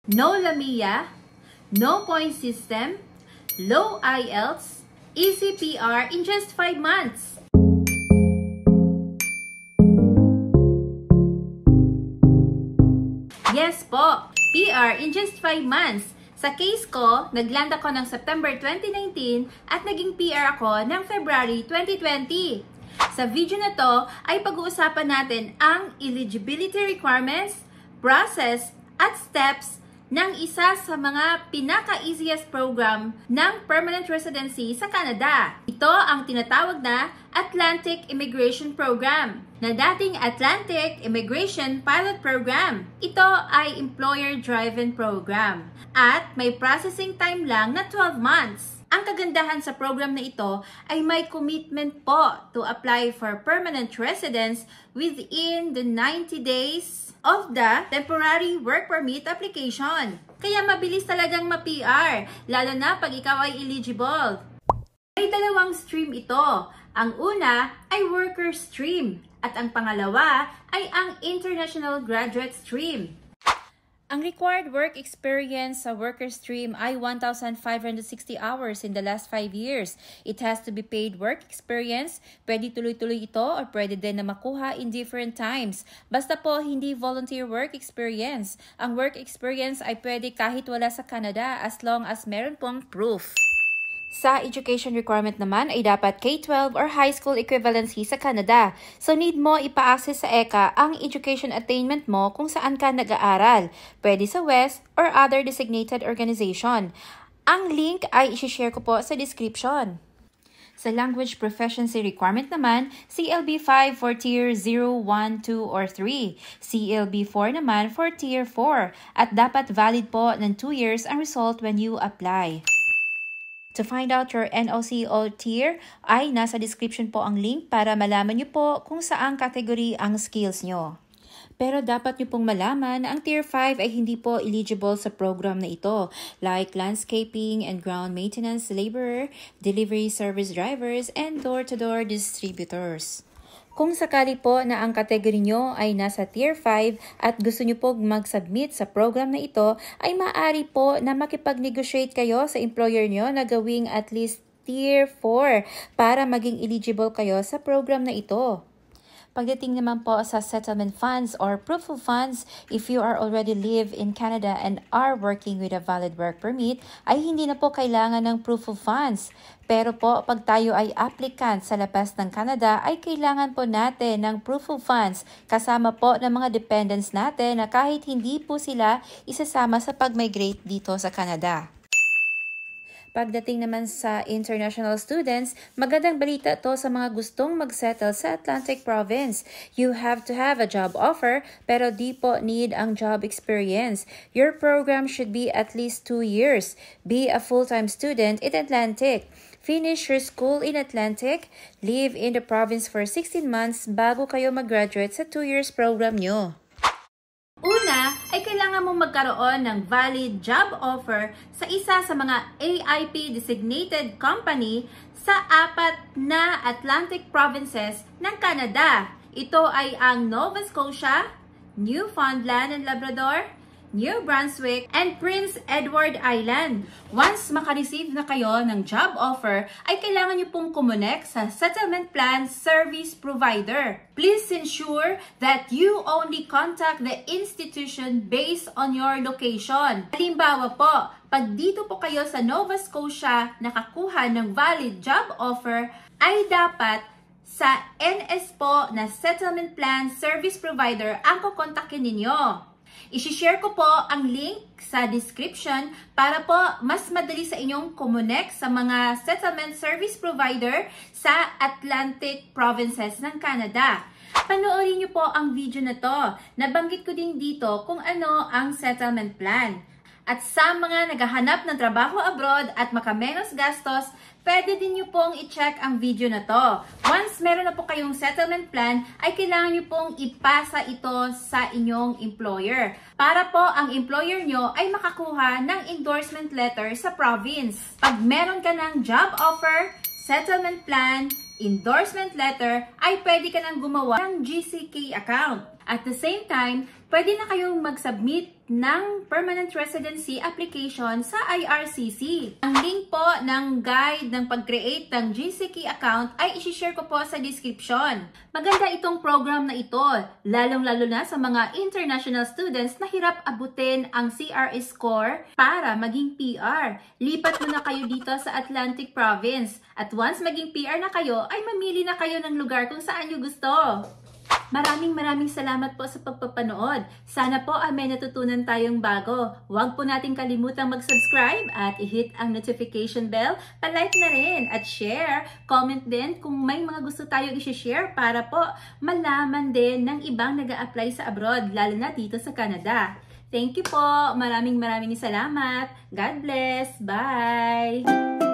no LAMIA, no point system, low IELTS, easy PR in just 5 months. Yes po, PR in just 5 months. Sa case ko, nagland ako ng September 2019 at naging PR ako ng February 2020. Sa video na to ay pag-uusapan natin ang eligibility requirements, process at steps ng isa sa mga pinaka-easiest program ng permanent residency sa Canada. Ito ang tinatawag na Atlantic Immigration Program, na dating Atlantic Immigration Pilot Program. Ito ay employer-driven program at may processing time lang na 12 months. Ang kagandahan sa program na ito ay may commitment po to apply for permanent residence within the 90 days of the temporary work permit application. Kaya mabilis talagang ma-PR, lalo na pag ikaw ay eligible. May dalawang stream ito. Ang una ay worker stream at ang pangalawa ay ang international graduate stream. Ang required work experience sa worker stream ay 1,560 hours in the last 5 years. It has to be paid work experience. Pwede tuloy-tuloy ito or pwede din na makuha in different times. Basta po hindi volunteer work experience. Ang work experience ay pwede kahit wala sa Canada as long as meron pong proof. Sa education requirement naman ay dapat K-12 or high school equivalency sa Canada. So need mo ipa-access sa ECA ang education attainment mo kung saan ka nag-aaral. Pwede sa WES or other designated organization. Ang link ay isi-share ko po sa description. Sa language proficiency requirement naman, CLB 5 for tier 0, 1, 2, or 3. CLB 4 naman for tier 4. At dapat valid po ng 2 years ang result when you apply. To find out your NOCO tier ay nasa description po ang link para malaman nyo po kung saang category ang skills nyo. Pero dapat nyo pong malaman na ang Tier 5 ay hindi po eligible sa program na ito, like landscaping and ground maintenance laborer, delivery service drivers, and door-to-door distributors. Kung sakali po na ang kategory nyo ay nasa Tier 5 at gusto nyo po mag-submit sa program na ito, ay maaari po na makipag-negotiate kayo sa employer nyo na gawing at least Tier 4 para maging eligible kayo sa program na ito. Pagdating naman po sa settlement funds or proof of funds, if you are already live in Canada and are working with a valid work permit, ay hindi na po kailangan ng proof of funds. Pero po, pag tayo ay applicant sa labas ng Canada, ay kailangan po natin ng proof of funds kasama po ng mga dependents natin na kahit hindi po sila isasama sa pag-migrate dito sa Canada. Pagdating naman sa international students, magandang balita to sa mga gustong mag-settle sa Atlantic Province. You have to have a job offer, pero di po need ang job experience. Your program should be at least 2 years. Be a full-time student in Atlantic. Finish your school in Atlantic. Live in the province for 16 months bago kayo mag-graduate sa 2 years program nyo. Una, ay kailangan mong magkaroon ng valid job offer sa isa sa mga AIP designated company sa 4 na Atlantic provinces ng Canada. Ito ay ang Nova Scotia, Newfoundland and Labrador, New Brunswick, and Prince Edward Island. Once makareceive na kayo ng job offer, ay kailangan nyo pong kumonek sa Settlement Plan Service Provider. Please ensure that you only contact the institution based on your location. Halimbawa po, pag dito po kayo sa Nova Scotia nakakuha ng valid job offer, ay dapat sa NS po na Settlement Plan Service Provider ang kukontakin ninyo. I-share ko po ang link sa description para po mas madali sa inyong kumonek sa mga settlement service provider sa Atlantic provinces ng Canada. Panoorin niyo po ang video na to. Nabanggit ko din dito kung ano ang settlement plan. At sa mga naghahanap ng trabaho abroad at makamenos gastos, pwede din nyo pong i-check ang video na to. Once meron na po kayong settlement plan, ay kailangan nyo pong ipasa ito sa inyong employer. Para po ang employer nyo ay makakuha ng endorsement letter sa province. Pag meron ka ng job offer, settlement plan, endorsement letter, ay pwede ka nang gumawa ng GCK account. At the same time, pwede na kayong mag-submit ng permanent residency application sa IRCC. Ang link po ng guide ng pag-create ng GCK account ay isi-share ko po sa description. Maganda itong program na ito, lalong-lalo na sa mga international students na hirap abutin ang CRE score para maging PR. Lipat mo na kayo dito sa Atlantic Province. At once maging PR na kayo, ay mamili na kayo ng lugar kung saan nyo gusto. Maraming salamat po sa pagpapanood. Sana po ay may natutunan tayong bago. Huwag po natin kalimutang mag-subscribe at i-hit ang notification bell. Pa-like na rin at share. Comment din kung may mga gusto tayong i-share para po malaman din ng ibang nag-a-apply sa abroad, lalo na dito sa Canada. Thank you po. Maraming salamat. God bless. Bye!